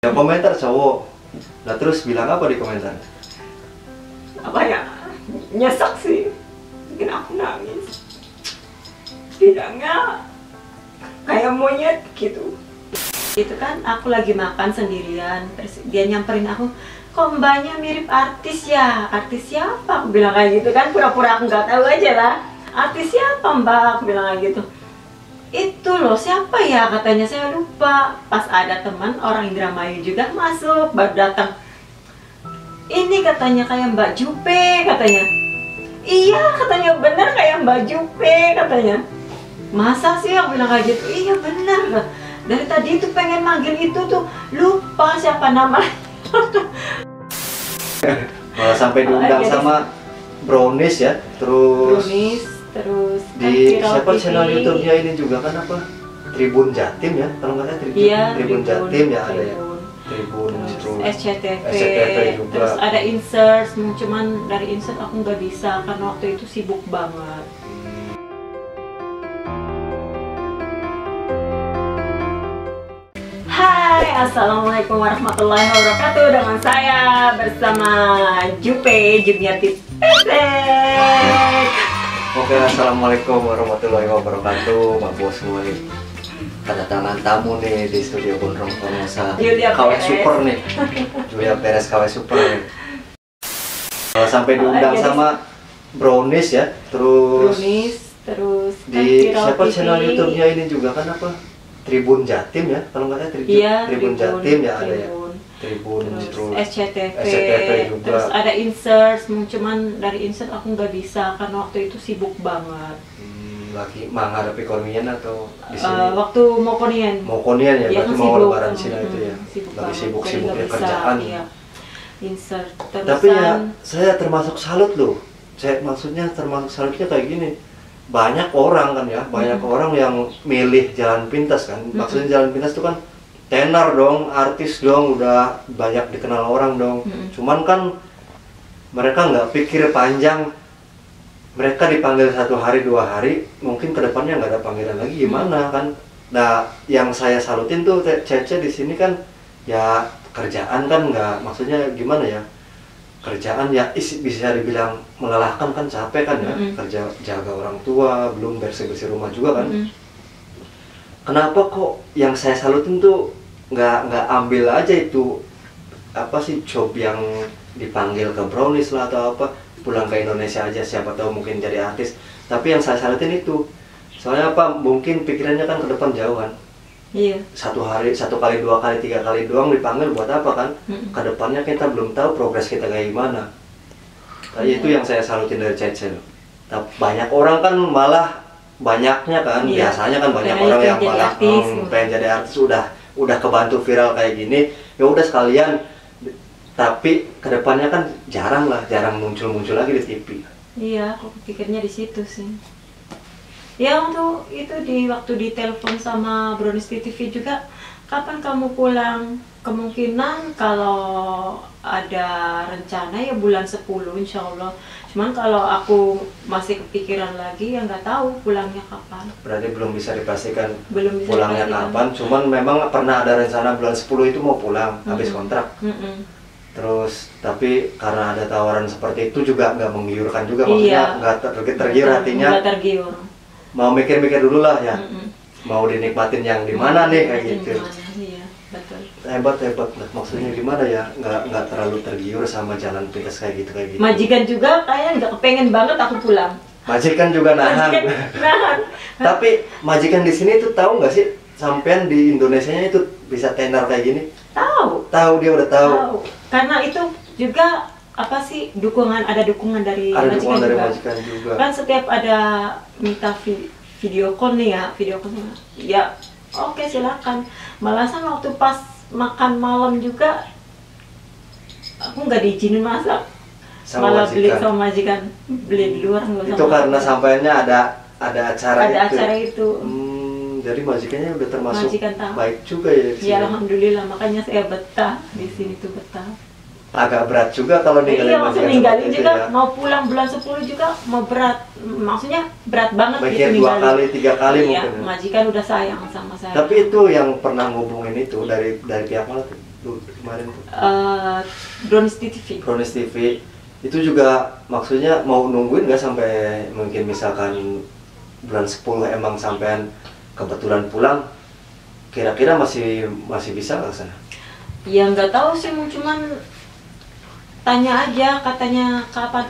Yang komentar cowok. Nah terus bilang apa di komentar? Apa ya, nyesek sih, bikin aku nangis. Bilangnya kayak monyet gitu. Itu kan aku lagi makan sendirian, terus dia nyamperin aku, kok mbaknya mirip artis ya? Artis siapa? Aku bilang kayak gitu kan, pura-pura aku nggak tahu aja lah. Artis siapa mbak? Aku bilang kayak gitu. Itu loh, siapa ya katanya, saya lupa. Pas ada teman orang Indramayu juga masuk, baru datang. Ini katanya kayak Mbak Jupe katanya. Iya katanya, bener kayak Mbak Jupe katanya. Masa sih, aku bilang kayak gitu. Iya bener. Dari tadi itu pengen manggil itu tuh, lupa siapa namanya. Malah sampai diundang sama Brownies ya, terus terus di siapa channel YouTube-nya ini juga kan apa? Tribun Jatim ya, kalau nggak salah Tribun Jatim ya ada ya. Tribun terus SCTV juga. terus ada insert, cuman dari insert aku nggak bisa karena waktu itu sibuk banget. Hai, assalamualaikum warahmatullahi wabarakatuh. Dengan saya bersama Jupe Juniati Pesek. Oke, assalamualaikum warahmatullahi wabarakatuh, Mbak Bos semua nih. Kedatangan tamu nih di studio Gondrong Formosa. KW Super nih, Julia Perez KW Super nih. Sampai diundang sama Brownies ya, terus di siapa channel YouTube-nya ini juga kan apa? Tribun Jatim ya, kalau nggak salah Tribun Jatim ya ada ya. Tribun terus SCTV juga. Terus ada insert, cuman dari insert aku nggak bisa karena waktu itu sibuk banget. Lagi menghadapi Konien atau di sini? Waktu mau Konien. Mau Konien ya, berarti mau lebaran Cina itu ya. Lagi sibuk-sibuknya kerjaan. Iya. Insert. Tapi ya saya termasuk salut loh. Saya maksudnya termasuk salutnya kayak gini. Banyak orang kan ya, banyak orang yang milih jalan pintas kan. Maksudnya jalan pintas itu kan tenar dong, artis dong, udah banyak dikenal orang dong. Cuman kan mereka nggak pikir panjang. Mereka dipanggil 1 hari 2 hari, mungkin kedepannya nggak ada panggilan lagi, gimana kan? Nah, yang saya salutin tuh Cece di sini kan, ya kerjaan kan nggak, maksudnya gimana ya? Kerjaan ya bisa dibilang melelahkan kan, capek kan ya, kerja jaga orang tua, belum bersih-bersih rumah juga kan. Kenapa kok yang saya salutin tuh nggak ambil aja itu apa sih job yang dipanggil ke Brownies lah atau apa, pulang ke Indonesia aja, siapa tahu mungkin jadi artis. Tapi yang saya salutin itu, soalnya apa, mungkin pikirannya kan ke depan jauh kan. Iya. 1 hari, 1 kali, 2 kali, 3 kali doang dipanggil buat apa kan? Kedepannya kita belum tahu progres kita kayak gimana. Itu yang saya salutin dari Cece. Banyak orang kan malah banyaknya kan, biasanya kan banyak orang yang malah pengen jadi artis, udah kebantu viral kayak gini, ya udah sekalian. Tapi kedepannya kan jarang muncul lagi di TV. Iya, aku pikirnya di situ sih. Ya untuk itu waktu ditelepon sama Brownies TV juga, kapan kamu pulang? Kemungkinan kalau ada rencana ya bulan 10 insya Allah. Cuman kalau aku masih kepikiran lagi ya nggak tahu pulangnya kapan. Berarti belum bisa dipastikan pulangnya dipastikan kapan. Cuman memang pernah ada rencana bulan 10 itu mau pulang habis kontrak. Terus tapi karena ada tawaran seperti itu juga nggak menggiurkan juga, maksudnya nggak tergiur hatinya. Nggak tergiur. Mau mikir-mikir dulu lah ya. Mau dinikmatin yang di mana nih kayak gitu. Iya, betul. Hebat. Maksudnya gimana ya? Nggak terlalu tergiur sama jalan pintas kayak gitu. Majikan juga kayak nggak kepengen banget aku pulang. Majikan juga nahan. Tapi majikan di sini tuh tahu nggak sih, sampean di Indonesianya itu bisa tenar kayak gini? Tahu, dia udah tahu. Karena itu juga apa sih, ada dukungan dari majikan juga. Kan setiap ada minta video call nih ya oke silakan. Malahan waktu pas makan malam juga aku nggak diizinin masak, malah beli sama majikan, beli di luar. Itu karena sampainya ada acara itu. Jadi majikannya udah termasuk baik juga ya. Ya alhamdulillah, makanya saya betah di sini tuh, betah. Agak berat juga kalau ninggalin majikan ninggalin juga ya. Mau pulang bulan 10 juga mau berat, maksudnya berat banget gitu ninggalin. 2 kali 3 kali iya, mungkin. Majikan udah sayang sama saya. Tapi itu yang pernah ngubungin itu dari pihak mana tuh? kemarin tuh? Brownies TV. Brownies TV itu juga maksudnya mau nungguin nggak sampai mungkin misalkan bulan 10 emang sampean kebetulan pulang, kira-kira masih bisa nggak sana? Ya nggak tahu sih, cuman tanya aja katanya kapan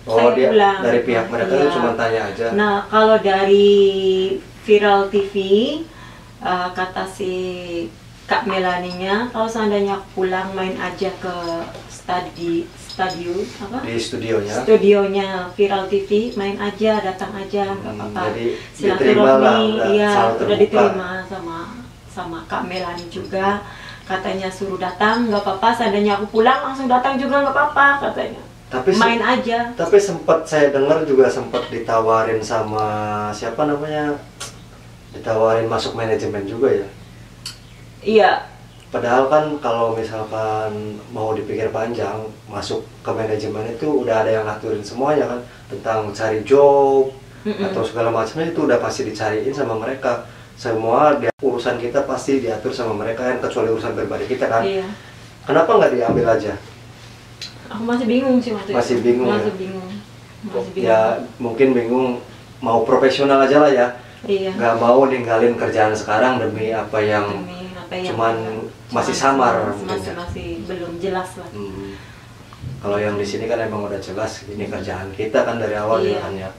saya Dia pulang. dari pihak mereka Iya. tuh cuma tanya aja. Nah kalau dari Viral TV kata si Kak Melaninya, kalau seandainya aku pulang main aja ke studionya Viral TV, main aja, datang aja, nggak apa-apa. Jadi Silaturahmi, iya udah terbuka. diterima sama Kak Melani juga. Katanya suruh datang, nggak apa-apa. Seandainya aku pulang langsung datang juga nggak apa-apa katanya. Tapi main aja. Tapi sempat saya dengar juga sempat ditawarin sama siapa namanya, ditawarin masuk manajemen juga ya. Iya. Padahal kan kalau misalkan mau dipikir panjang, masuk ke manajemen itu udah ada yang ngaturin semuanya kan, tentang cari job atau segala macamnya itu udah pasti dicariin sama mereka. Semua urusan kita pasti diatur sama mereka kan, kecuali urusan pribadi kita kan. Iya. Kenapa nggak diambil aja? Aku masih bingung sih waktu itu. Masih bingung ya? Masih bingung. Ya mungkin bingung, mau profesional aja lah ya. Iya. Nggak mau ninggalin kerjaan sekarang demi apa yang cuman masih samar mungkin ya. Masih belum jelas lah. Kalau yang di sini kan emang udah jelas ini kerjaan kita kan dari awal. Iya. Ya kan ya.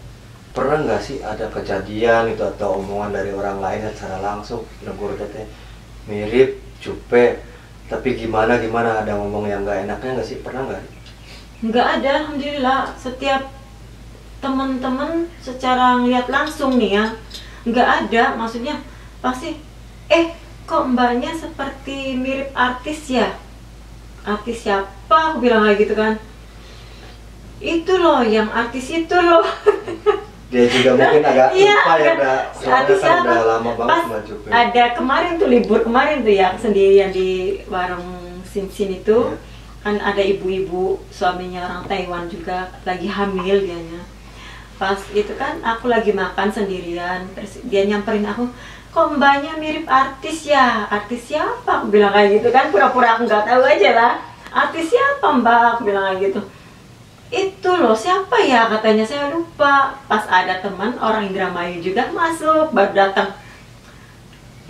Pernah nggak sih ada kejadian itu atau omongan dari orang lain secara langsung negur teteh mirip Jupe, tapi gimana ada ngomong yang nggak enaknya nggak sih, pernah nggak? Nggak ada, alhamdulillah. Setiap teman-teman secara ngeliat langsung nih ya, nggak ada, maksudnya pasti kok mbaknya seperti mirip artis ya, artis siapa, aku bilang kayak gitu kan. Itu loh yang artis itu loh. Dia juga mungkin agak lupa ya, artis kan siapa? udah lama banget Mbak Jupe. Ada kemarin tuh, libur kemarin tuh ya, sendirian di warung Sin itu. Kan ada ibu-ibu, suaminya orang Taiwan juga, lagi hamil dianya. Pas itu kan aku lagi makan sendirian, terus dia nyamperin aku, kok mbaknya mirip artis ya, artis siapa, aku bilang kayak gitu kan, pura-pura aku nggak tahu aja lah. Artis siapa mbak, aku bilang kayak gitu. Itu loh siapa ya, katanya, saya lupa. Pas ada teman orang Indramayu juga masuk, baru datang,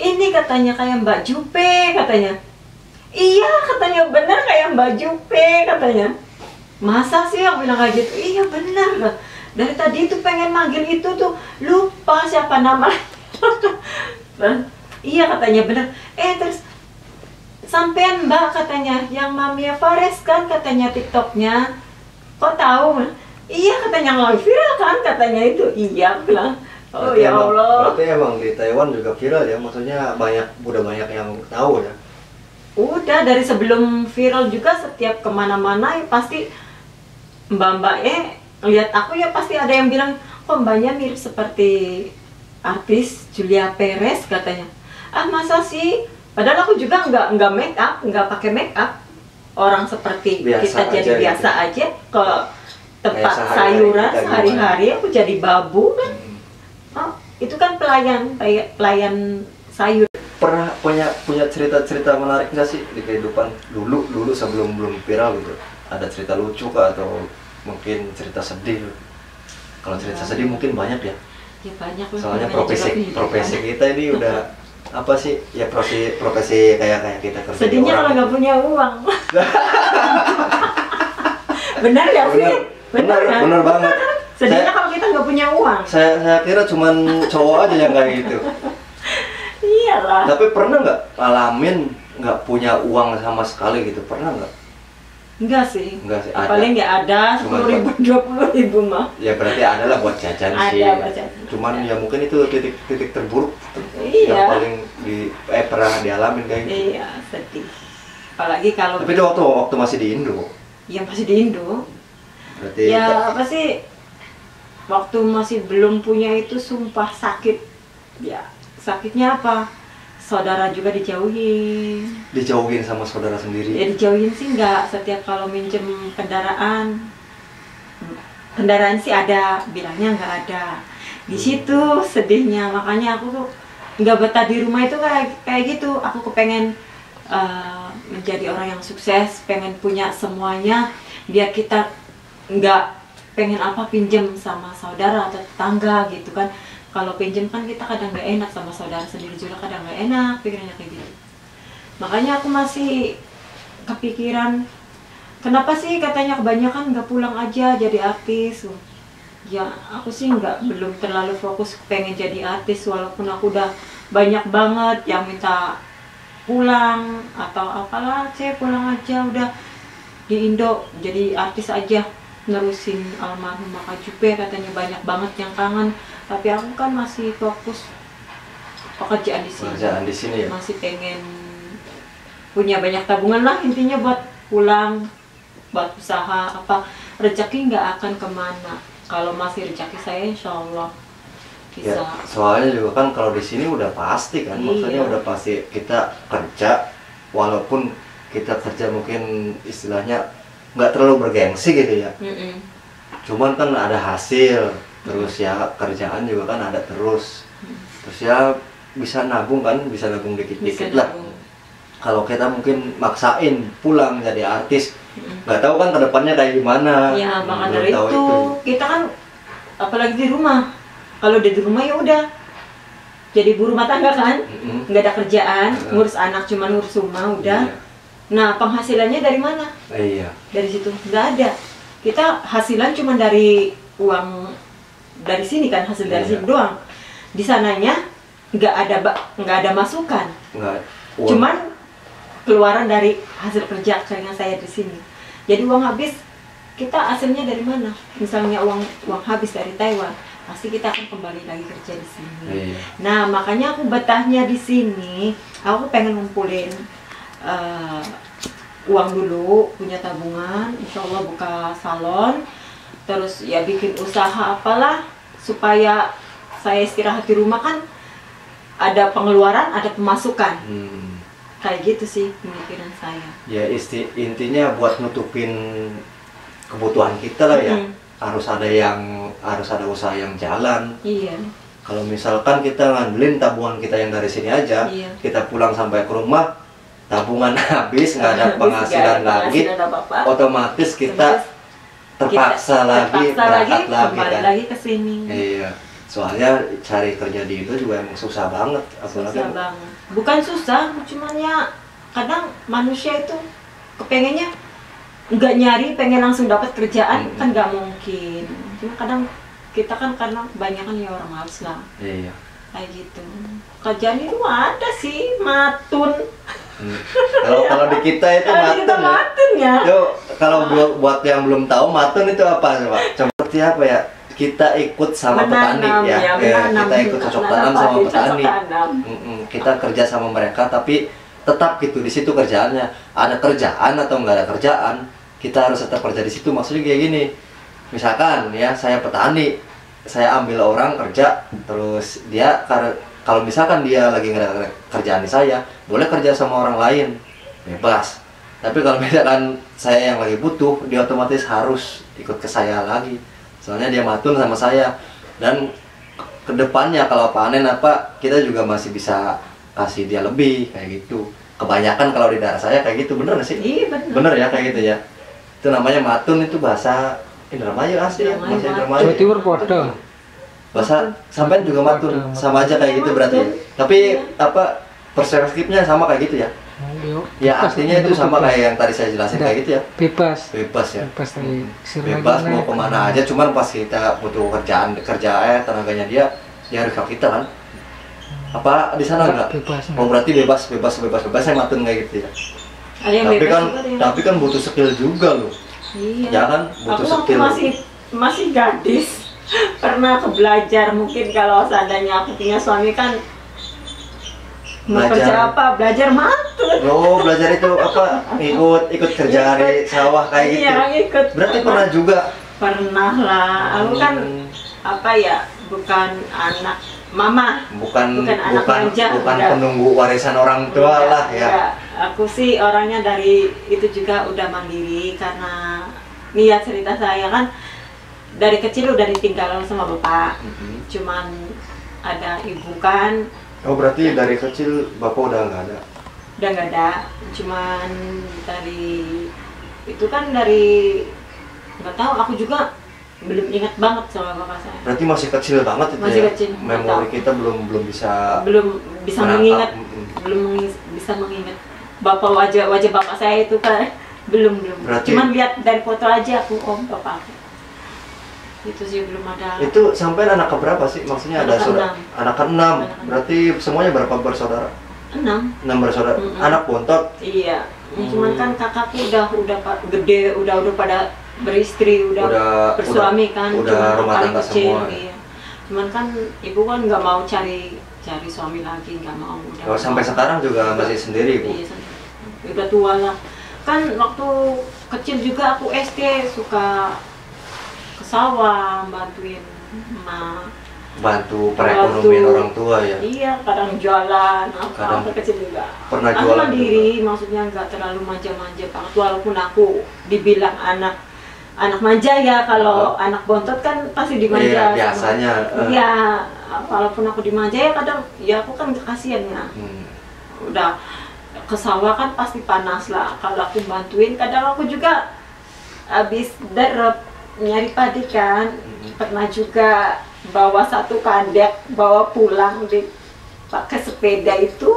ini katanya kayak Mbak Jupe, katanya. Iya katanya, bener kayak Mbak Jupe, katanya. Masa sih, aku bilang kayak gitu. Iya bener loh, dari tadi itu pengen manggil itu tuh, lupa siapa namanya. Iya katanya, bener. Terus sampean mbak, katanya, yang Mamia Fares kan, katanya TikToknya. Kok tahu? Iya katanya, nggak viral kan, katanya itu. Iya, aku bilang. Oh ya Allah. Berarti emang di Taiwan juga viral ya, maksudnya udah banyak yang tahu ya. Udah dari sebelum viral juga, setiap kemana-mana ya pasti mbak-mbaknya lihat aku ya pasti ada yang bilang, kok mbaknya mirip seperti artis Julia Perez, katanya. Ah masa sih? Padahal aku juga nggak make up, nggak pakai make up. Orang seperti biasa kita jadi aja biasa gitu. Aja ke tempat sayuran sehari-hari aku jadi babu kan. Oh, itu kan pelayan sayur. Pernah punya cerita-cerita menarik nggak sih di kehidupan dulu sebelum belum viral gitu? Ada cerita lucu kah atau mungkin cerita sedih? Kalau cerita sedih mungkin banyak ya. Ya banyak lah. Soalnya profesi kita ini udah apa sih ya, profesi kayak kita kerja. Sedihnya kalau nggak punya uang. Benar ya sih? Benar banget. Sedihnya kalau kita nggak punya uang. Saya kira cuman cowok aja yang kayak gitu. Iyalah. Tapi pernah nggak alamin nggak punya uang sama sekali gitu? Pernah nggak? Enggak sih. Ada. Paling nggak ada 10.000, 20.000 mah. Ya berarti ada lah buat jajan sih. Ada. Cuman ya mungkin itu titik terburuk Iya. yang paling pernah dialamin kayak gitu. Iya, sedih. Apalagi kalau. Tapi itu waktu masih di Indo. Iya masih di Indo. Berarti. Ya apa sih? Waktu masih belum punya itu sumpah sakit. Ya sakitnya apa? Saudara juga dijauhin. Dijauhin sama saudara sendiri? Ya dijauhin sih enggak, setiap kalau minjem kendaraan sih ada, bilangnya enggak ada. Di situ sedihnya, makanya aku tuh nggak betah di rumah itu kayak gitu. Aku kepengen menjadi orang yang sukses, pengen punya semuanya, biar kita nggak pengen apa pinjam sama saudara atau tetangga gitu kan. Kalau pinjam kan kita kadang nggak enak, sama saudara sendiri juga kadang nggak enak pikirannya kayak gitu. Makanya aku masih kepikiran, kenapa sih katanya kebanyakan nggak pulang aja jadi artis. Ya aku sih belum terlalu fokus pengen jadi artis, walaupun aku udah banyak banget yang minta pulang atau apalah, saya pulang aja udah di Indo jadi artis aja, nerusin almarhum Kak Jupe, katanya banyak banget yang kangen. Tapi aku kan masih fokus pekerjaan di sini. Pekerjaan di sini ya. Masih pengen punya banyak tabungan lah intinya buat pulang, buat usaha apa. Rezeki nggak akan kemana. Kalau masih rezeki saya insya Allah bisa. Ya, soalnya juga kan kalau di sini udah pasti kan, maksudnya udah pasti kita kerja, walaupun kita kerja mungkin istilahnya nggak terlalu bergengsi gitu ya. Cuman kan ada hasil, terus ya kerjaan juga kan ada terus. Terus ya bisa nabung kan, bisa nabung dikit-dikit lah. Kalau kita mungkin maksain pulang jadi artis, nggak tahu kan kedepannya kayak gimana. Ya maka dari itu kita kan apalagi di rumah. Kalau di rumah ya udah jadi ibu rumah tangga kan, nggak ada kerjaan, ngurus anak cuman ngurus rumah udah. Nah penghasilannya dari mana? Iya. Dari situ nggak ada. Kita hasilan cuma dari uang dari sini kan, hasil dari sini doang. Di sananya nggak ada masukan. Cuman keluaran dari hasil kerja saya di sini. Jadi uang habis kita hasilnya dari mana? Misalnya uang habis dari Taiwan, pasti kita akan kembali lagi kerja di sini. Nah makanya aku betahnya di sini. Aku pengen ngumpulin uang dulu, punya tabungan, insya Allah buka salon, terus ya bikin usaha apalah supaya saya istirahat di rumah kan ada pengeluaran, ada pemasukan. Kayak gitu sih pemikiran saya. Ya intinya buat nutupin kebutuhan kita lah ya. Harus ada usaha yang jalan. Iya. Kalau misalkan kita ngandelin tabungan kita yang dari sini aja, kita pulang sampai ke rumah, tabungan habis, nggak ada penghasilan lagi, otomatis kita terpaksa lagi kembali lagi ke sini. Iya. Soalnya cari kerja di Indo juga emang susah banget, apalagi susah banget. Bukan susah, cuman ya kadang manusia itu kepengennya nggak nyari, pengen langsung dapat kerjaan kan nggak mungkin. Cuma kadang kita kan karena kebanyakan ya orang males lah. Iya. Kayak gitu. Kerjaan itu ada sih, matun. Kalau di kita itu matun ya. Kalau buat yang belum tahu matun itu apa coba? Seperti apa ya? Kita ikut sama petani ya. Kita ikut cocok tanam sama petani. Kita kerja sama mereka tapi tetap gitu di situ kerjaannya. Ada kerjaan atau nggak ada kerjaan, kita harus tetap kerja di situ. Maksudnya kayak gini. Misalkan ya saya petani, saya ambil orang kerja, terus dia kalau misalkan dia lagi nggak ada kerjaan di saya, boleh kerja sama orang lain, bebas. Tapi kalau misalkan saya yang lagi butuh, dia otomatis harus ikut ke saya lagi. Soalnya dia matun sama saya. Dan kedepannya kalau panen apa, kita juga masih bisa kasih dia lebih kayak gitu. Kebanyakan kalau di daerah saya kayak gitu, bener nggak sih? Iya bener. Bener ya kayak gitu ya. Itu namanya matun, itu bahasa Indramayu asli ya, bahasa Indramayu. Jawa Timur podo. Bahasa sampean juga matun, sama aja kayak gitu berarti. Tapi apa perspektifnya sama kayak gitu ya? Ya artinya itu sama kayak yang tadi saya jelasin kayak gitu ya. Bebas Ya. Bebas mau kemana aja, cuman pas kita butuh kerjaan tenaganya dia harus ke kita kan. Apa di sana enggak? Oh berarti bebas saya matun kayak gitu ya. Tapi kan butuh skill juga loh. Iya. Ya kan butuh skill. Masih gadis. Pernah belajar, mungkin kalau seandainya aku punya suami kan mau kerja apa? Belajar matun. Oh, belajar itu apa? Ikut kerja di sawah kayak gitu. Iya, ikut. Berarti pernah juga? Pernah lah. Aku kan apa ya? Bukan anak mama. Bukan penunggu warisan orang tua lah ya. Enggak. Aku sih orangnya dari itu juga udah mandiri karena niat cerita saya kan dari kecil udah ditinggal sama bapak. Cuman ada ibu kan. Oh berarti dari kecil bapak udah nggak ada? udah nggak ada. Cuman dari itu kan dari nggak tahu, aku juga belum ingat banget sama bapak saya. Berarti masih kecil banget itu Masih ya. kecil, Memori nggak kita belum bisa bisa menangkap. mengingat, bisa mengingat bapak wajah bapak saya itu kan belum. Berarti- Cuman lihat dari foto aja aku, oh bapak aku. Itu sih belum ada. Itu sampai anak keberapa sih? Maksudnya ada Anak saudara? keenam. Anak keenam. Anak keenam. Berarti semuanya berapa bersaudara? 6. 6 bersaudara. Mm-mm. Anak bontot. Iya. Cuman kan kakakku udah gede, udah pada beristri, udah bersuami kan. Udah Cuman rumah paling tangga kecil, semua. iya. Cuman kan ibu kan nggak mau cari suami lagi, nggak mau. Oh, sampai sekarang juga masih sendiri, Bu. Iya, udah tua lah. Kan waktu kecil juga aku SD suka ke sawah bantuin emak. Bantu perekonomian orang tua ya. Iya, kadang jualan, Kadang apa kecil juga. pernah Aku jualan mandiri, maksudnya nggak terlalu manja-manja banget. Walaupun aku dibilang anak manja ya, kalau anak bontot kan pasti dimanja. Iya, biasanya. Iya, walaupun aku dimanja ya kadang, ya aku kan kasihan ya. Udah ke sawah kan pasti panas lah. Kalau aku bantuin, kadang aku juga habis derep nyari padi kan. Pernah juga bawa satu kandek, bawa pulang pakai sepeda itu.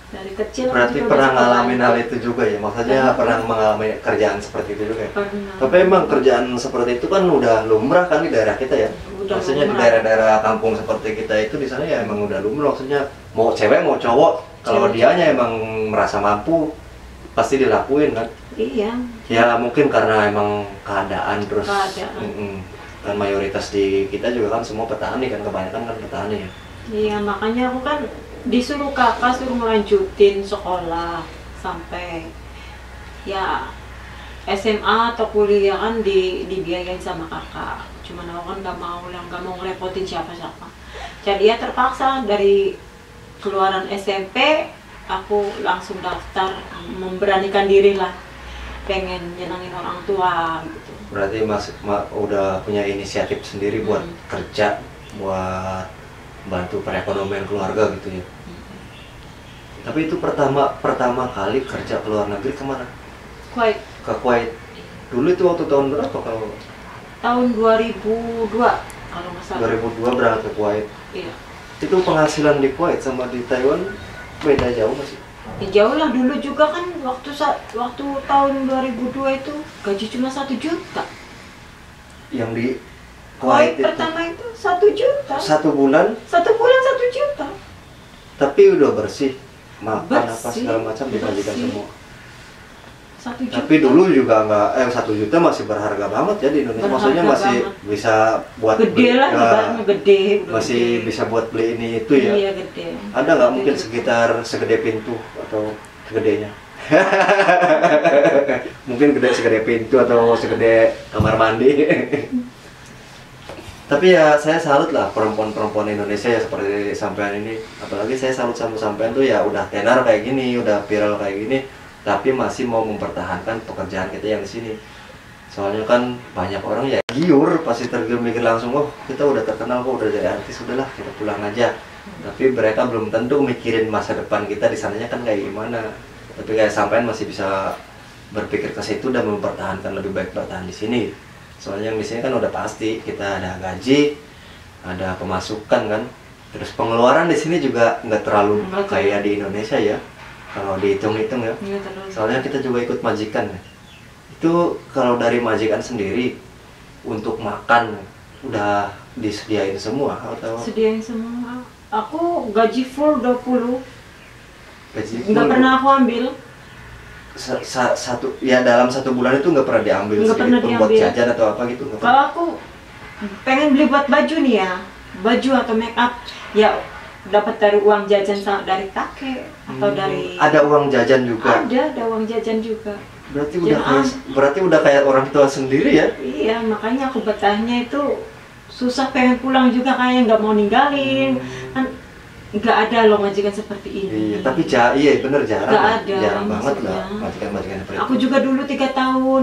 Dari kecil Berarti aku juga pernah suka ngalamin bantu. hal itu juga ya? Maksudnya pernah mengalami kerjaan seperti itu juga ya? Pernah. Tapi emang kerjaan seperti itu kan udah lumrah kan di daerah kita ya? Udah Maksudnya di lumrah. daerah-daerah kampung seperti kita itu di sana ya emang udah lumrah. Maksudnya mau cewek mau cowok, kalau Cewek. dianya emang merasa mampu pasti dilakuin kan? Iya. Ya mungkin karena emang keadaan terus. Keadaan. Dan mayoritas di kita juga kan semua petani kan, kebanyakan kan petani ya. Iya, makanya aku kan disuruh kakak suruh melanjutin sekolah sampai ya SMA atau kuliah kan dibiayain sama kakak. Cuman aku kan nggak mau ngerepotin siapa-siapa. Jadi ya terpaksa dari keluaran SMP aku langsung daftar, memberanikan diri lah, pengen nyenangin orang tua gitu. Berarti udah punya inisiatif sendiri buat kerja, buat bantu perekonomian keluarga gitu ya. Tapi itu pertama kali kerja ke luar negeri kemana? Kuwait. Ke Kuwait. Dulu itu waktu tahun berapa kalau? Tahun 2002 kalau nggak salah. 2002 berangkat ke Kuwait. Iya. Itu penghasilan di Kuwait sama di Taiwan beda jauh masih? Ya jauh lah, dulu juga kan waktu tahun 2002 itu gaji cuma 1 juta. Yang di Kuwait Kuwait itu pertama itu 1 juta. 1 bulan, 1 bulan 1 juta. tapi udah bersih, makan apa Bersih, segala macam dibagikan bersih. semua. 1 juta. Tapi dulu juga nggak, 1 juta masih berharga banget ya di Indonesia. Berharga Maksudnya masih banget. bisa buat Gede beli, lah, ya, ibaratnya gede. Udah masih gede. bisa buat beli ini itu ya. Iya gede. Ada nggak mungkin Gede. sekitar segede pintu atau segedenya? Mungkin gede segede pintu atau segede kamar mandi. Tapi ya saya salut lah perempuan-perempuan Indonesia ya seperti sampean ini. Apalagi saya salut sama sampean tuh ya udah tenar kayak gini, udah viral kayak gini, tapi masih mau mempertahankan pekerjaan kita yang di sini. Soalnya kan banyak orang ya giur, pasti tergiur mikir langsung, oh kita udah terkenal kok, udah jadi artis, udahlah kita pulang aja. Tapi mereka belum tentu mikirin masa depan kita di sananya kan kayak gimana. Tapi kayak sampean masih bisa berpikir ke situ dan mempertahankan, lebih baik bertahan di sini. Soalnya yang di sini kan udah pasti kita ada gaji, ada pemasukan kan. Terus pengeluaran di sini juga nggak terlalu kayak di Indonesia ya. Kalau dihitung-hitung ya. Iya, terus. Soalnya kita juga ikut majikan ya. Itu kalau dari majikan sendiri untuk makan udah disediain semua atau Sediain semua. Aku gaji full 20. gaji Nggak full? pernah aku ambil. Satu ya dalam 1 bulan itu nggak pernah diambil Nggak sedikit pernah pun buat diambil. jajan atau apa gitu nggak pernah. Kalau aku pengen beli buat baju nih ya, baju atau make up, ya dapat dari uang jajan dari kakek atau dari Ada uang jajan juga. ada uang jajan juga. Berarti udah kayak orang tua sendiri ya. Iya, makanya aku betahnya itu susah, pengen pulang juga kayak nggak mau ninggalin. Kan nggak ada loh majikan seperti ini. Iya, tapi iya bener jarang. Nggak ya. ada, Jarang banget maksudnya. lah majikan-majikan seperti Aku itu. juga dulu 3 tahun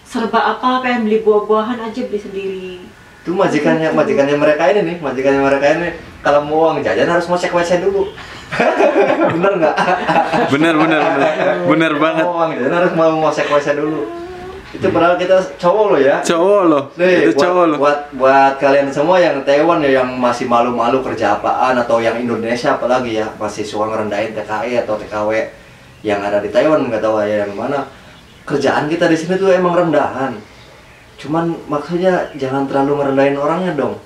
serba apa pengen beli buah-buahan aja beli sendiri. Itu majikannya mereka ini kalau mau uang jajan harus mau cek WC dulu. Bener nggak? Bener banget. Mau uang jajan harus mau cek WC dulu. Itu padahal kita cowok loh ya. Cowok loh. Nih, Itu cowok loh. buat kalian semua yang Taiwan ya, yang masih malu-malu kerja apaan, atau yang Indonesia apalagi ya masih suka ngerendahin TKI atau TKW yang ada di Taiwan, nggak tahu ya yang mana. Kerjaan kita di sini tuh emang rendahan. Cuman maksudnya jangan terlalu ngerendahin orangnya dong.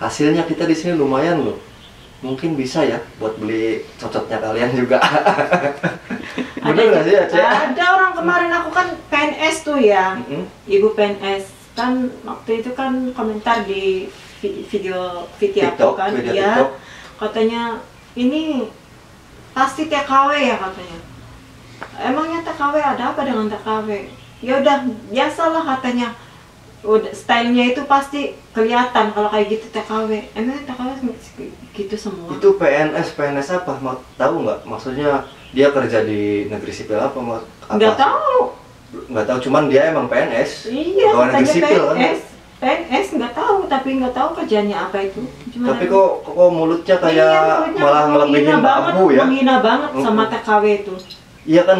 Hasilnya kita di sini lumayan loh. Mungkin bisa ya buat beli cocotnya kalian juga. Bener nggak sih ya, Cek? Ada orang kemarin aku kan PNS tuh ya, ibu PNS kan waktu itu kan komentar di video TikTok, aku kan, video dia TikTok. katanya ini pasti TKW ya katanya. Emangnya TKW ada apa dengan TKW? Ya udah biasalah katanya. Udah stylenya itu pasti kelihatan kalau kayak gitu TKW. Emangnya TKW gitu semua? Itu PNS apa? Tahu nggak? Maksudnya dia kerja di negeri sipil apa? Nggak tahu. Nggak tahu, cuman dia emang PNS. Iya, Pegawai negeri katanya sipil kan? PNS nggak tahu, tapi nggak tahu kerjanya apa itu. Tapi kok mulutnya kayak iya, mulutnya malah ngelebihin bambu ya? Menghina banget sama TKW itu. Iya kan,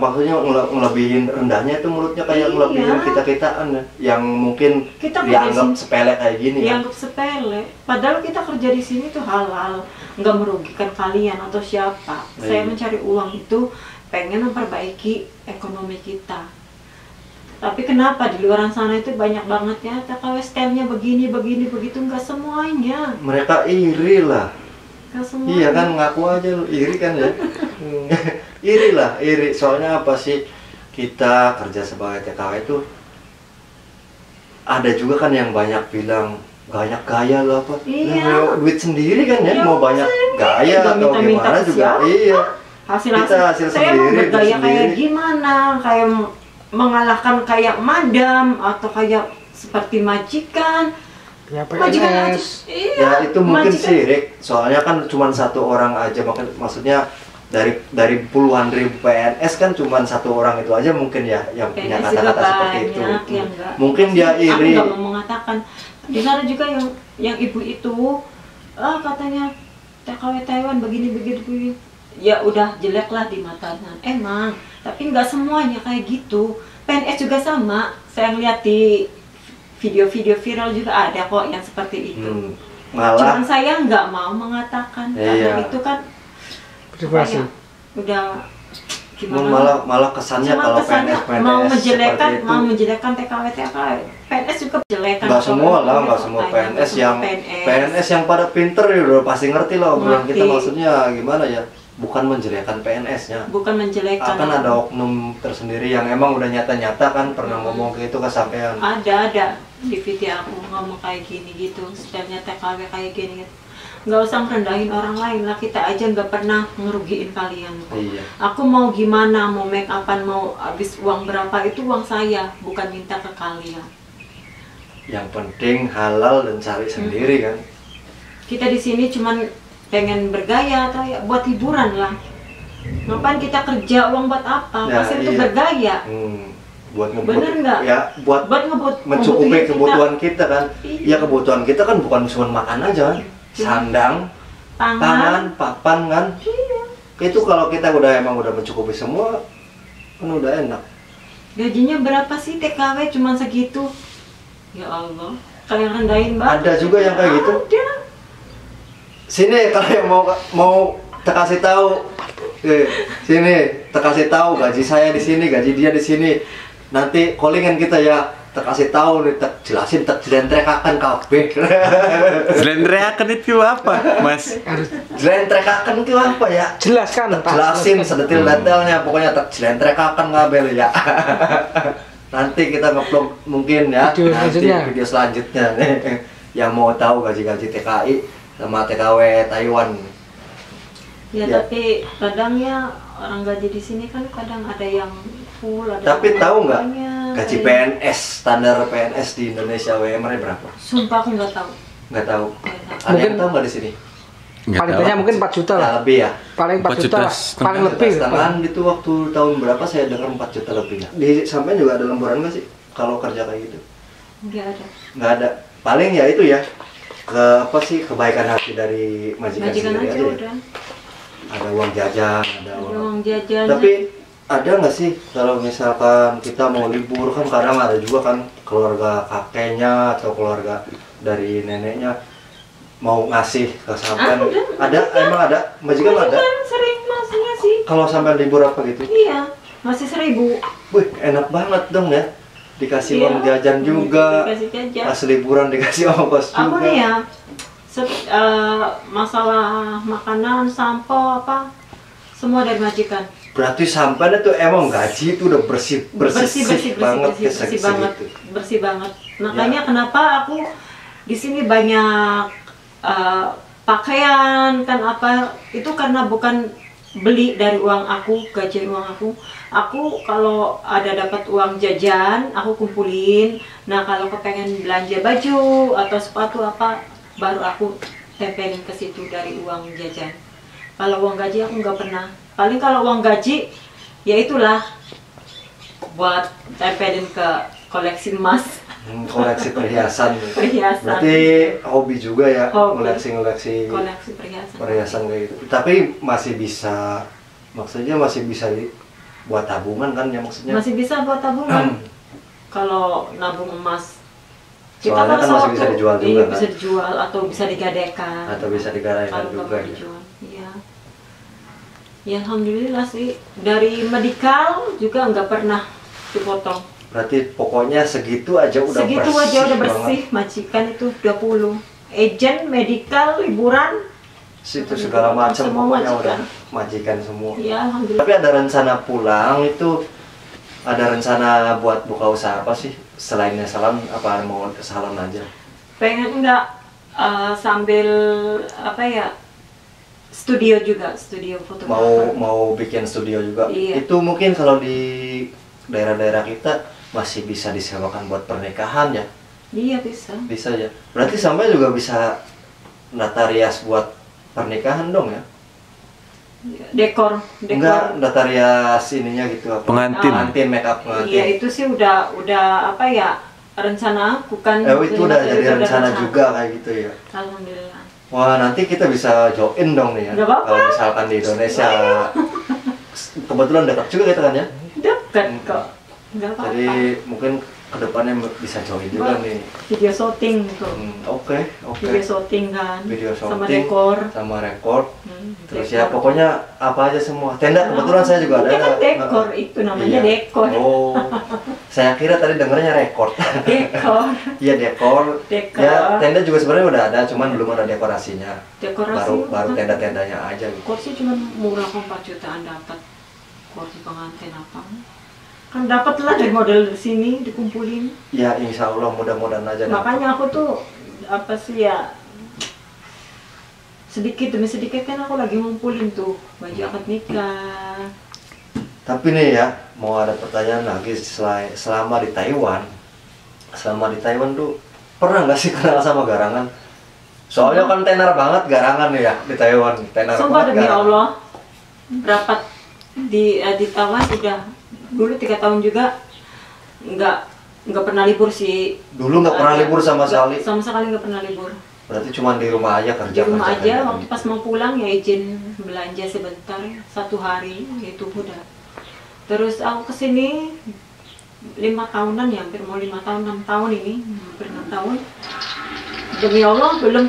maksudnya ngelebihin rendahnya itu mulutnya kayak Iya. ngelebihin kita-kitaan ya, yang mungkin Kita dianggap kerja sepele kayak gini ya. Dianggap sepele. Padahal kita kerja di sini tuh halal, nggak merugikan kalian atau siapa. Saya Iya. mencari uang itu pengen memperbaiki ekonomi kita. Tapi kenapa di luar sana itu banyak banget ya TKW stylenya begini begitu, nggak semuanya. Mereka iri lah. Nggak semuanya. Iya kan, ngaku aja lu iri kan ya. Iri lah, iri. Soalnya apa sih, kita kerja sebagai TKW itu ada juga kan yang banyak bilang banyak gaya lo apa. Iya. Nah, duit sendiri kan ya, Ya, mau banyak gaya nggak atau minta-minta gimana ke juga. siapa. Iya. hasil Kita hasil saya mau sendiri, bergaya sendiri. kayak gimana, kayak mengalahkan kayak madam atau kayak seperti majikan. Ya Majikan aja. PNS. Iya. Ya itu mungkin majikan. sirik. Soalnya kan cuma satu orang aja, maksudnya dari puluhan ribu PNS kan cuma satu orang itu aja mungkin ya yang punya PNS juga kata-kata seperti itu. banyak yang enggak. Mungkin dia Aku iri. nggak mau mengatakan. Di sana juga yang ibu itu katanya TKW Taiwan begini. Ya udah jelek lah di matanya. Emang, tapi nggak semuanya kayak gitu. PNS juga sama. Saya lihat di video-video viral juga ada kok yang seperti itu. Malah Cuman saya nggak mau mengatakan karena Iya. itu kan Privasi. kayak udah gimana? malah kesannya Cuma kalau kesannya PNS mau seperti menjelekan, itu. mau menjelekan TKW. PNS juga menjelekan. Nggak semua lah, nggak Kalau semua tanya, PNS semua yang PNS yang pada pinter ya udah pasti ngerti lah obrolan kita, Ngerti. maksudnya gimana ya, bukan menjelekan PNS-nya. bukan menjelekan. Akan ada oknum tersendiri yang emang udah nyata-nyata kan pernah ngomong kayak itu ke sampean. Ada di video aku ngomong kayak gini gitu, stylenya TKW kayak gini gitu. Nggak usah merendahin orang lain lah, kita aja nggak pernah ngerugiin kalian kok. Iya. Aku mau gimana, mau make upan, mau habis uang berapa itu uang saya, bukan minta ke kalian. Yang penting halal dan cari sendiri kan. Kita di sini cuman pengen bergaya atau ya buat hiburan lah. Ngapain kita kerja, uang buat apa? Ya, Pasti untuk iya. bergaya. Buat Bener nggak? ya buat Buat mencukupi ngebutuhin kebutuhan kita kan. Iya. Ya kebutuhan kita kan bukan cuma makan aja kan. Sandang, tangan. pangan, papan kan. Iya. Itu kalau kita emang udah mencukupi semua kan udah enak. Gajinya berapa sih TKW cuma segitu? Ya Allah, kalian rendahin banget. Ada juga yang kayak gitu. Ada. Sini kalau yang mau kasih tahu, sini kasih tahu gaji saya di sini, gaji dia di sini. Nanti callingan kita ya, kasih tahu nih, jelasin, jelentrekakan kabeh. Jelentreakan itu apa, Mas? Harus Jelentrekakan itu apa ya? jelaskan, Pak. Jelasin sedetil-detilnya, pokoknya jelentrekakan kabel ya. Nanti kita nge-vlog mungkin ya, Video nanti selanjutnya. video selanjutnya nih. Yang mau tahu gaji-gaji TKI sama TKW Taiwan. Ya, Ya. tapi kadang ya orang gaji di sini kan kadang ada yang full, ada Tapi yang tahu nggak banyak, gaji ada yang- PNS, standar PNS di Indonesia WMR berapa? Sumpah aku nggak tahu. Nggak tahu. Nggak tahu. Ada yang Mungkin- tahu nggak di sini? Nggak Paling tahu. banyak mungkin 4 juta Ya, lah. lebih ya. Paling 4 4 juta lah. juta Paling setengah. lebih. Setengah itu waktu tahun berapa saya dengar 4 juta lebihnya. Di sampai juga ada lemburan nggak sih kalau kerja kayak gitu? Nggak ada. Nggak ada. Paling ya itu ya, apa sih, kebaikan hati dari majikan Majikan sendiri aja aja ya. udah. Ada uang jajan, ada Ada uang. uang jajan. Tapi ada nggak sih kalau misalkan kita mau libur, kan kadang ada juga kan keluarga kakeknya atau keluarga dari neneknya mau ngasih ke sampean. Ada, emang ada, majikan ada. Kan sering masih ngasih. Kalau sampai libur apa gitu, Iya, masih 1.000. wih enak banget dong ya, dikasih Iya, uang jajan juga, dikasih jajan. pas liburan dikasih ongkos Aku juga. nih ya, masalah makanan, sampo apa, semua dari majikan. Berarti sampean itu emang gaji itu udah bersih banget ke segitu. Bersih banget. Makanya kenapa aku di sini banyak pakaian kan apa itu karena bukan beli dari uang aku, gaji uang aku. Aku kalau ada dapat uang jajan, aku kumpulin. Nah kalau kepengen belanja baju atau sepatu apa, baru aku tempelin ke situ dari uang jajan. Kalau uang gaji aku nggak pernah. Paling kalau uang gaji, ya itulah buat tempelin ke koleksi emas. Koleksi perhiasan. Perhiasan. Berarti hobi juga ya, Hobi. koleksi Koleksi perhiasan. perhiasan kayak gitu. Tapi masih bisa, maksudnya masih bisa buat tabungan kan ya maksudnya. Masih bisa buat tabungan. Kalau nabung emas, Soalnya kan kalau masih bisa sewaktu- dijual juga iya, kan? bisa dijual atau bisa digadaikan. Atau bisa digadaikan Kalau nggak juga mau ya. dijual, iya. Ya alhamdulillah sih, dari medikal juga nggak pernah dipotong. Berarti pokoknya segitu aja udah Segitu bersih aja udah banget. bersih, majikan itu 20. Agent, medikal, liburan, Situ segala macam Semua pokoknya majikan. udah majikan semua. ya alhamdulillah. Tapi ada rencana pulang itu, ada rencana buat buka usaha apa sih? Selainnya salon, apa mau ke salon aja? Pengen nggak sambil apa ya, studio juga, studio fotografer. Mau bikin studio juga. Iya. Itu mungkin kalau di daerah-daerah kita masih bisa disewakan buat pernikahan ya. Iya bisa. Bisa ya. Berarti sampai juga bisa notarias buat pernikahan dong ya? Dekor. Enggak, notarias ininya gitu apa? Pengantin. Pengantin, make up Iya pengantin. itu sih udah apa ya, rencana aku kan. Itu udah jadi udah rencana juga kayak gitu ya. Alhamdulillah. Wah, nanti kita bisa join dong nih ya. Nggak apa-apa. Kalau misalkan di Indonesia. Kebetulan dekat juga kita kan ya. Dekat kok. Nggak apa-apa. Jadi mungkin kedepannya bisa join juga Wah, nih. video syuting tuh. Oke. Video syuting kan. Video Sama syuting. dekor. Sama rekor. Terus ya Dekor. pokoknya apa aja semua. Tenda kebetulan saya juga ada. Itu kan dekor, itu namanya Iya. dekor. Oh. Saya kira tadi dengernya rekor. Dekor. Iya dekor. Dekor. Ya tenda juga sebenarnya udah ada, cuman belum ada dekorasinya. Dekorasi. Baru tenda-tendanya aja gitu. Kursi cuma murah kok 4 jutaan dapat. Kursi pengantin apa? Kan dapat lah dari model sini dikumpulin. Ya insya Allah mudah-mudahan aja. Makanya aku tuh apa sih ya, sedikit demi sedikit kan aku lagi ngumpulin tuh baju akad nikah. Tapi nih ya, mau ada pertanyaan lagi selama di Taiwan. Selama di Taiwan tuh pernah nggak sih kenal sama garangan? Soalnya kan tenar banget garangan nih ya di Taiwan. Tenar Sumpah banget demi garangan. Allah, berapa di Taiwan udah dulu 3 tahun juga nggak pernah libur sih. Dulu nggak pernah libur sama sekali. Sama sekali nggak pernah libur. Berarti cuma di rumah aja kerja. Di rumah kerja, aja, kerja, waktu gitu. pas mau pulang ya izin belanja sebentar 1 hari itu udah. Terus aku kesini 5 tahunan ya, hampir mau 5 tahun, 6 tahun ini, hampir 6 tahun. Demi Allah belum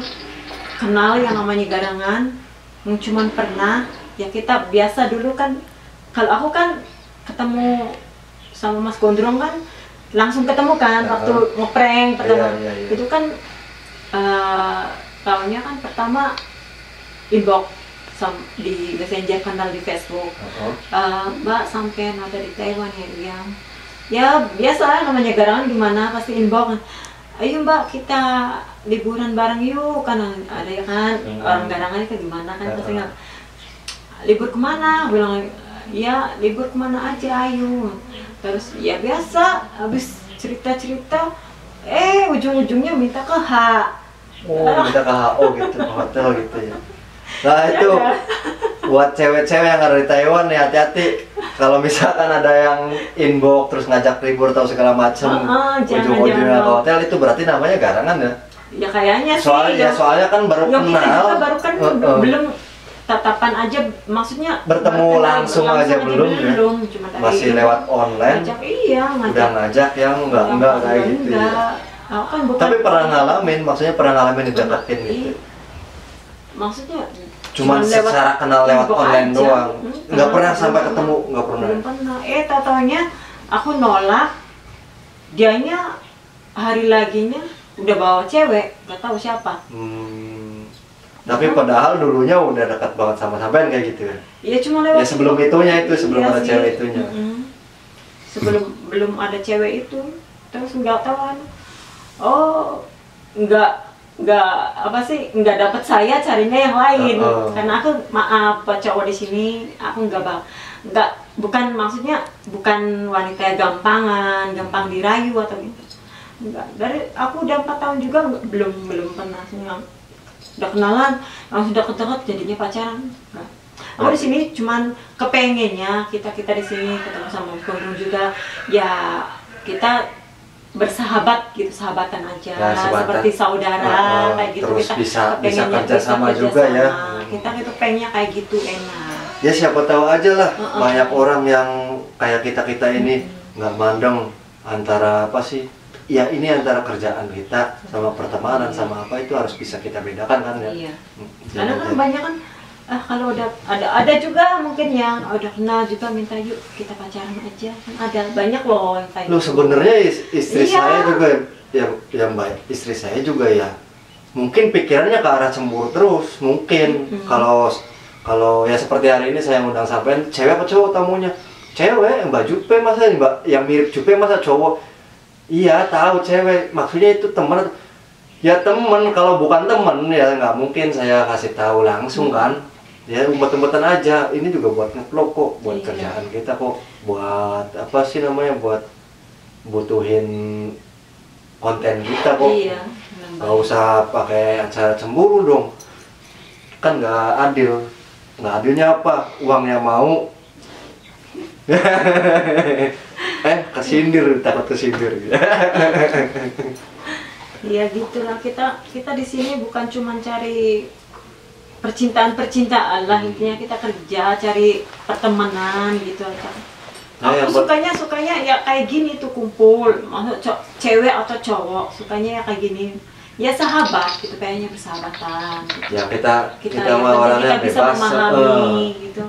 kenal yang namanya garangan, cuman pernah ya kita biasa dulu kan. Kalau aku kan ketemu sama Mas Gondrong kan langsung ketemu kan waktu ngeprank pertama. Iya. Itu kan tahunnya kan pertama inbox di messenger, kenal di Facebook. Mbak sampean ada di Taiwan ya? Ya biasa namanya garangan gimana pasti inbox. Ayo Mbak kita liburan bareng yuk, kan ada ya kan orang garangan itu gimana kan pasti nggak libur kemana, bilang ya libur kemana aja ayo. Terus ya biasa habis cerita-cerita ujung-ujungnya minta ke H. Oh, minta ke HO gitu, ke hotel gitu ya. Nah itu buat cewek-cewek yang ada di Taiwan nih hati-hati. kalau misalkan ada yang inbox terus ngajak libur atau segala macam, ujung-ujungnya ke hotel, itu berarti namanya garangan ya? Ya kayaknya sih. Soalnya kan baru ya, kenal. Kita juga baru kan belum tatapan aja, maksudnya bertemu langsung aja belum ya? Cuma masih lewat online. Ngajak, iya, udah ngajak yang enggak kayak gitu ya. Kan bukan, tapi pernah ngalamin, maksudnya pernah ngalamin dideketin gitu. Maksudnya cuman secara kenal lewat online aja doang. Nggak pernah sampai ketemu, nggak pernah. Belum pernah. Tau-taunya aku nolak, dianya hari laginya udah bawa cewek, nggak tahu siapa. Tapi padahal dulunya udah dekat banget sama sampean kayak gitu ya? Iya, cuma lewat. Ya sebelum itunya itu, sebelum ada cewek itunya. Sebelum belum ada cewek itu, terus nggak tahu kan. Oh, nggak nggak dapat, saya carinya yang lain. Karena aku maaf buat cowok di sini, aku bukan maksudnya bukan wanita yang gampang dirayu atau gitu. Enggak, dari aku udah 4 tahun juga belum pernah udah kenalan langsung deket-deket jadinya pacaran. Enggak. Aku di sini cuman kepengennya kita di sini ketemu sama Gunung juga ya, kita bersahabat gitu, sahabatan aja ya, seperti saudara kayak gitu. Terus kita bisa kerja sama juga ya. Kita gitu pengennya kayak gitu, enak. Ya siapa tahu aja lah, banyak orang yang kayak kita ini nggak mandang antara apa sih? Ya ini antara kerjaan kita sama pertemanan sama apa itu harus bisa kita bedakan kan ya. Iya. Karena kan banyak kan kalau udah ada juga mungkin yang udah kenal juga minta yuk kita pacaran aja, kan ada banyak loh yang kayak. Lu sebenarnya istri saya juga yang baik, istri saya juga ya mungkin pikirannya ke arah cemburu terus mungkin. Kalau ya seperti hari ini saya ngundang sampean, cewek apa cowok tamunya? Cewek, Mbak Jupe masa yang mirip Jupe masa cowok? Iya tahu cewek, maksudnya itu teman. Ya teman, kalau bukan teman ya nggak mungkin saya kasih tahu langsung kan. Ya umpet-umpetan aja, ini juga buat nge-vlog kok, buat kerjaan kita kok, buat apa sih namanya, buat butuhin konten kita kok. Nggak usah pakai acara cemburu dong, kan nggak adil. Nggak adilnya apa? Uangnya mau kesindir, takut kesindir. Iya gitulah, kita di sini bukan cuma cari percintaan lah, intinya kita kerja cari pertemanan gitu aja. Aku sukanya ya kayak gini tuh, kumpul, maksud cewek atau cowok sukanya ya kayak gini, ya sahabat gitu, kayaknya bersahabatan gitu. Ya kita mau orangnya bebas, gitu.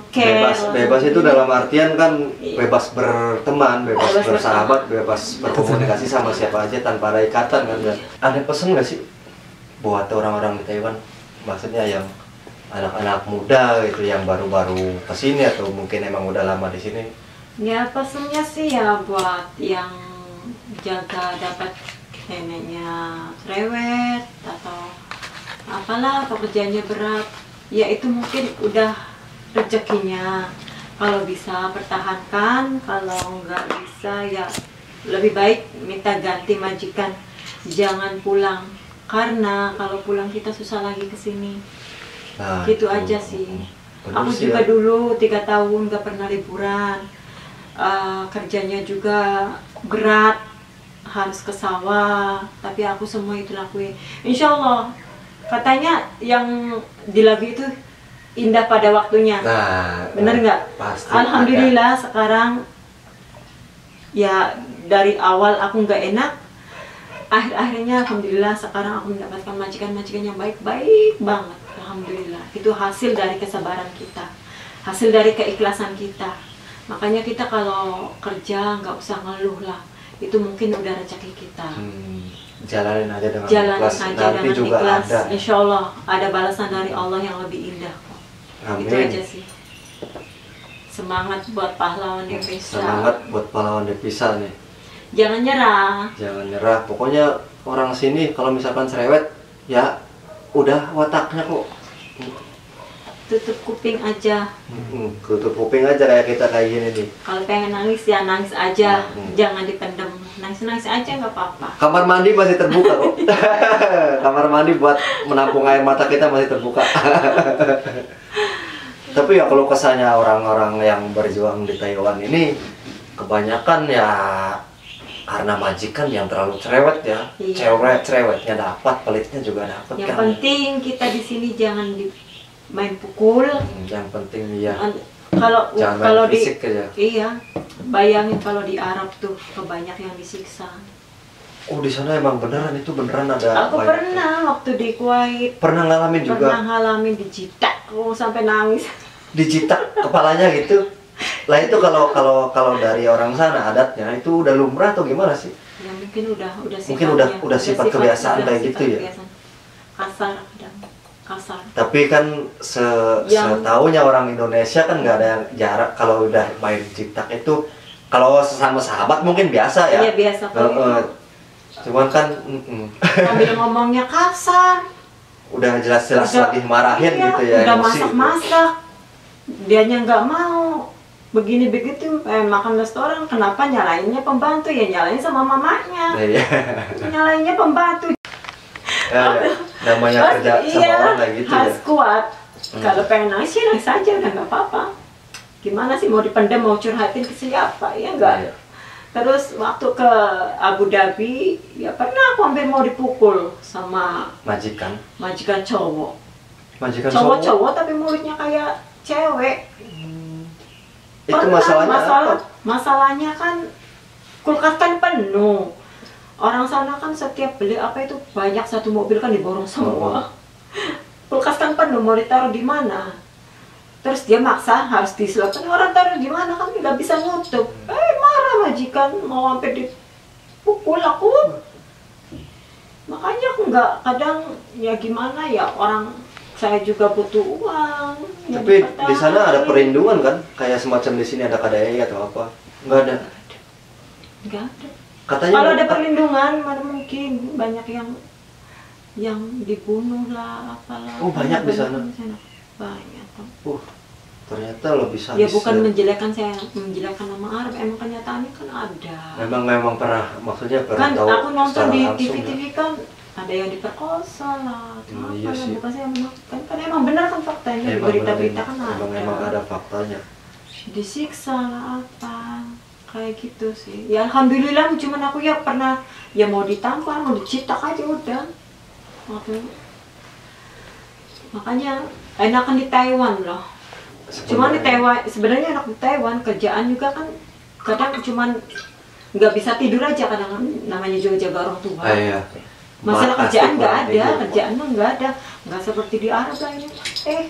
Bebas itu dalam artian kan bebas berteman, bebas bersahabat, bebas berkomunikasi sama siapa aja tanpa ada ikatan kan ya. Ada pesan nggak sih buat orang-orang di Taiwan, maksudnya yang anak-anak muda gitu yang baru-baru kesini atau mungkin emang udah lama di sini? Ya pesannya sih ya buat yang jaga dapat neneknya cerewet atau apalah, atau kerjanya berat, ya itu mungkin udah rezekinya. Kalau bisa pertahankan, kalau nggak bisa ya lebih baik minta ganti majikan, jangan pulang, karena kalau pulang kita susah lagi kesini. Nah, gitu aja sih. Aku juga dulu 3 tahun nggak pernah liburan, kerjanya juga berat, harus ke sawah, tapi aku semua itu lakuin. Insya Allah, katanya yang di lagu itu indah pada waktunya. Bener nggak? Alhamdulillah sekarang ya dari awal aku nggak enak, akhir-akhirnya alhamdulillah sekarang aku mendapatkan majikan-majikan yang baik-baik banget. Alhamdulillah, itu hasil dari kesabaran kita, hasil dari keikhlasan kita. Makanya kita kalau kerja nggak usah ngeluh lah, itu mungkin udah rezeki kita. Jalanin aja dengan ikhlas, nanti juga ikhlas. ada. Insya Allah ada balasan dari Allah yang lebih indah kok. Amin. Itu aja sih. Semangat buat pahlawan Devisa. Semangat buat pahlawan Devisa nih. Jangan nyerah. Jangan nyerah. Pokoknya orang sini kalau misalkan cerewet, ya udah wataknya kok. Tutup kuping aja. Tutup kuping aja kayak kita kayak gini nih. Kalau pengen nangis ya nangis aja, jangan dipendem. Nangis aja nggak apa-apa. Kamar mandi masih terbuka kok. Kamar mandi buat menampung air mata kita masih terbuka. Tapi ya kalau kesannya orang-orang yang berjuang di Taiwan ini kebanyakan ya karena majikan yang terlalu cerewet ya. Iya. Cerewetnya dapat, pelitnya juga dapat Yang kan. penting kita di sini jangan main pukul. Yang penting ya Kalau jangan main kalau di fisik aja. iya, bayangin kalau di Arab tuh kebanyak yang disiksa. Oh di sana emang beneran itu beneran ada. Aku banyak- pernah waktu di Kuwait Pernah ngalamin juga. pernah ngalamin dijitak, aku sampai nangis. Dijitak kepalanya gitu. Lah itu kalau dari orang sana adatnya itu udah lumrah atau gimana sih? Ya mungkin udah Mungkin sifatnya, udah sifat kebiasaan kayak sifat gitu ya? kebiasaan. Kasar dan kasar. Tapi kan Yang- setahunya orang Indonesia kan nggak ada yang jarak kalau udah main jitak itu kalau sesama sahabat mungkin biasa ya. Iya biasa kalau Cuman kan sambil ngomongnya kasar. udah jelas-jelas Udah- lagi marahin iya, gitu ya udah emosi. masak-masak, dianya nggak mau begini begitu makan restoran, kenapa nyalainnya pembantu? Ya nyalain sama mamanya, Iya. nyalainnya pembantu. Ya, namanya kerja sama Iya, orang kayak gitu ya. harus kuat. Kalau pengen nangis ya nangis aja, udah nggak apa-apa. Gimana sih mau dipendam, mau curhatin ke siapa? Ya enggak. Iya. Terus waktu ke Abu Dhabi, ya pernah aku hampir mau dipukul sama Majikan. majikan cowok. Majikan Cowok-cowok tapi mulutnya kayak cewek. Itu Pernah, masalahnya apa? Masalahnya kan kulkas kan penuh. Orang sana kan setiap beli apa itu banyak, satu mobil kan diborong semua. Kulkas kan penuh, mau ditaruh di mana? Terus dia maksa harus diselotkan, orang taruh di mana kan nggak bisa nutup. Marah majikan, mau sampai dipukul aku. Makanya aku nggak, kadang ya gimana ya, orang saya juga butuh uang. ya Tapi di sana ada dipertahankan. perlindungan kan? Kayak semacam di sini ada KDI atau apa? Nggak ada. Nggak ada. Katanya Kalau ada perlindungan, mana mungkin banyak yang dibunuh lah, apalah. Oh, banyak di sana? Banyak. ternyata lebih sadis. Ya bukan menjelekkan nama Arab, emang kenyataannya kan ada. Memang pernah, maksudnya pernah Kan tahu aku nonton secara di langsung TV-TV ya. kan ada yang diperkosa lah, atau Iya apa lah, sih. bukan saya memakan. Kan emang benar kan faktanya, di Emang berita-berita bener, kan emang ada faktanya. disiksa lah apa kayak gitu sih. Ya alhamdulillah, cuman aku ya pernah ya mau ditampar, mau dicitak aja udah. Makanya enakan di Taiwan loh. Cuman di Taiwan sebenarnya enak di Taiwan, kerjaan juga kan kadang cuman nggak bisa tidur aja, kadang namanya juga jaga orang tua. Iya. Masalah Asik kerjaan nggak banget ada, itu. kerjaan mah nggak ada, nggak seperti di Arab lah ini.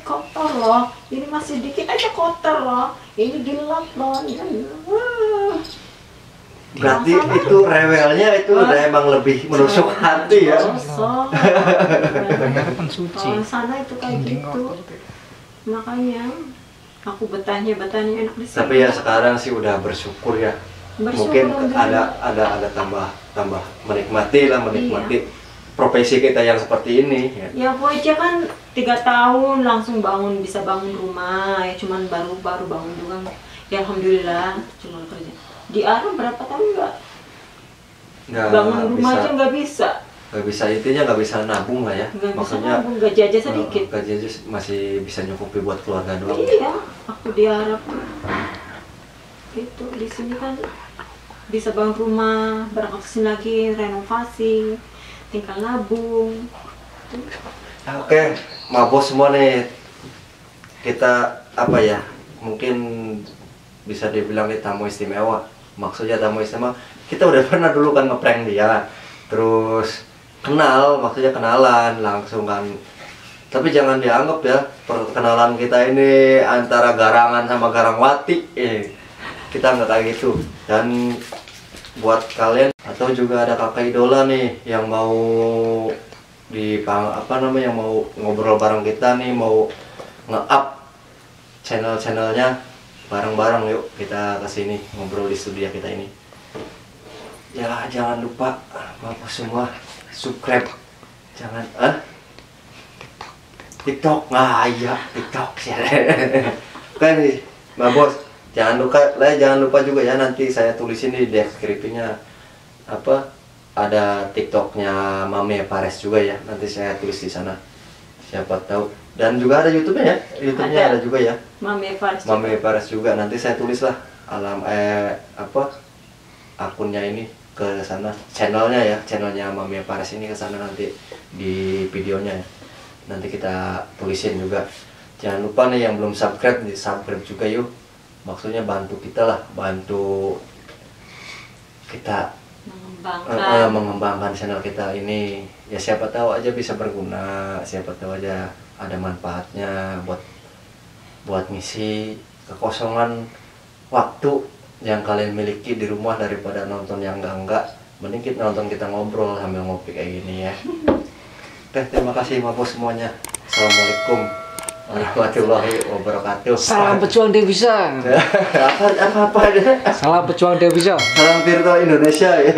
Kotor loh, ini masih dikit aja kotor loh, ini gelap loh, ini. Berarti Masalah. itu rewelnya itu udah emang lebih menusuk hati ya. Kosong. Ternyata kan suci. Kalau sana itu kayak Mending gitu, kotor. makanya aku betahnya enak di sini. Tapi ya sekarang sih udah bersyukur ya. Bersyukur, Mungkin alhamdulillah. ada tambah menikmati profesi kita yang seperti ini ya. Ya aku aja kan 3 tahun langsung bisa bangun rumah, ya cuman baru bangun juga. Ya alhamdulillah, cuma kerja. Di Arab berapa tahun Nggak bangun rumah bisa, aja nggak bisa. nggak bisa, intinya nggak bisa nabung lah ya. Nggak bisa Maksudnya nabung, gaji aja sedikit. gaji aja masih bisa nyukupi buat keluarga doang. Iya, aku di Arab itu di sini kan bisa bangun rumah, berangkat kesini lagi, renovasi, tinggal nabung. Oke, mabos semua nih. Kita apa ya? Mungkin bisa dibilang ini tamu istimewa. Maksudnya tamu istimewa, kita udah pernah dulu kan ngeprank dia. Terus kenal, maksudnya kenalan langsung kan. Tapi jangan dianggap ya perkenalan kita ini antara garangan sama garangwati. Kita nggak kayak gitu. Dan buat kalian atau juga ada kakak idola nih yang mau yang mau ngobrol bareng kita nih, mau nge-up channelnya bareng-bareng, yuk kita kesini ngobrol di studio kita ini. Ya jangan lupa bapak semua subscribe, jangan TikTok, nah iya TikTok sih. Kan nih Mbak Bos, jangan lupa juga ya, nanti saya tulisin di deskripsinya ada TikToknya Mame Pares juga ya, nanti saya tulis di sana, siapa tahu Dan juga ada YouTube-nya ya, YouTube-nya ada juga ya. Mami Faris. Mami Pares juga, nanti saya tulis lah akunnya ini ke sana, channelnya Mami Pares ini ke sana nanti di videonya ya. Nanti kita tulisin juga. Jangan lupa nih yang belum subscribe, di subscribe juga yuk. Maksudnya bantu kita lah, bantu kita mengembangkan channel kita ini. Ya siapa tahu aja bisa berguna, siapa tahu aja ada manfaatnya buat ngisi kekosongan waktu yang kalian miliki di rumah daripada nonton yang enggak. Mending kita nonton, kita ngobrol sambil ngopi kayak gini ya. Oke, terima kasih Mabos semuanya. Assalamualaikum warahmatullahi wabarakatuh. Salam pejuang devisa. apa Salam pejuang devisa. Salam Tirto Indonesia ya.